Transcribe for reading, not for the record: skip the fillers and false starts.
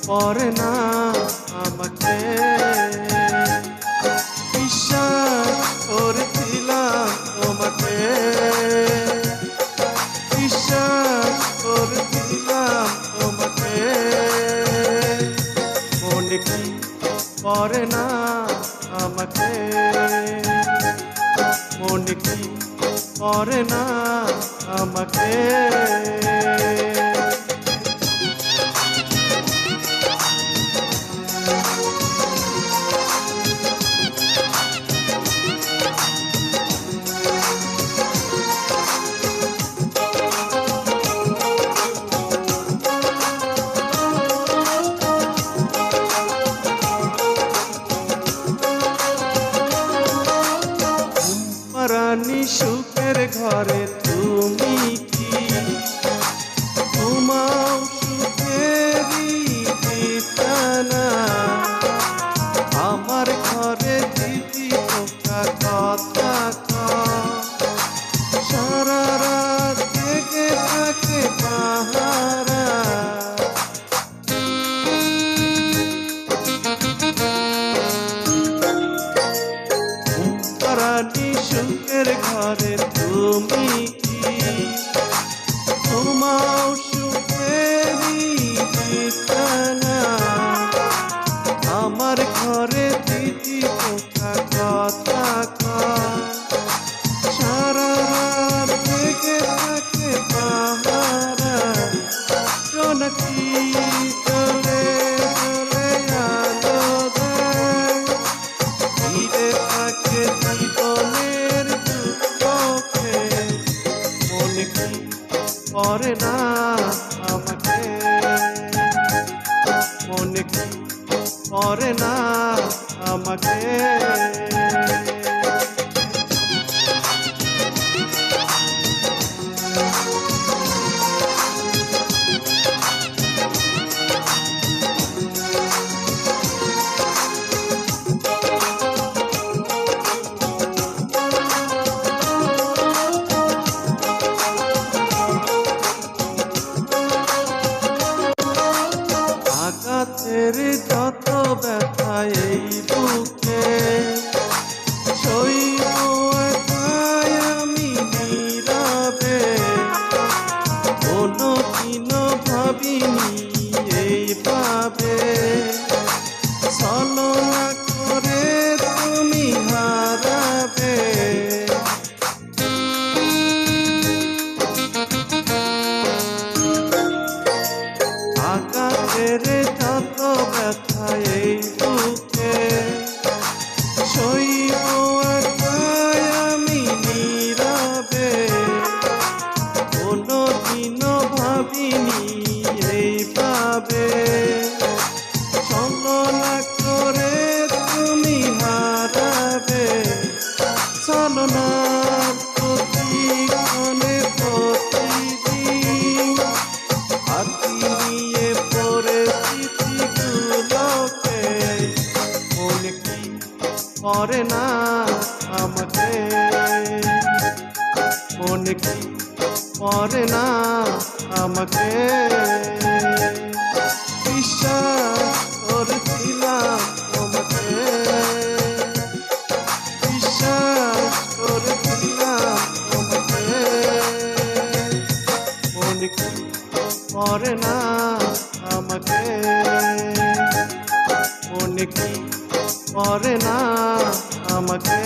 পরে না আমাকে। বিশ্বাস করেছিলাম তোমাকে, বিশ্বাস করেছিলাম তোমাকে। মনে কি পরে না আমাকে, মনে কি পরে না আমাকে। রানী সুখের ঘরে তুমি কি ঘুমাও সুখেরই বিছানা? আমার ঘরে দিদি পোকা কথা সারা রাত জেগে থাকে পাহারা। রানী সুখের ঘরে তুমি কি ঘুমাও সুখেরই বিছানা? আমার ঘরে দিদি পোকা কথা সারা রাত জেগে থাকে পাহারা। জোনাকি চলে চলে আলো দেয়, ঘিরে থাকে জীবনের দুঃখকে। মনে কি পরে না আমাকে, মনে কি পরে না আমাকে। আঘাতের যত ব্যথা এই বুকে সইব একাই আমি নীরবে। কোনোদিনও ভাবিনি এইভাবে ছলনা করে তুমি হারাবে। আঘাতের যত ব্যথা এই বুকে সইব একাই আমি নীরবে। কোনোদিনও ভাবিনি এইভাবে ছলনা করে তুমি হারাবে। ছলনার প্রতিক্ষণে প্রতিদিন হাতি নিয়ে পরিস্থিতিগুলোকে। মনে কি পরে না আমাকে, মনে কি পরে না আমাকে। বিশ্বাস করেছিলাম তোমাকে, বিশ্বাস করেছিলাম তোমাকে। মনে কি পরে না আমাকে, মনে কি পরে না আমাকে।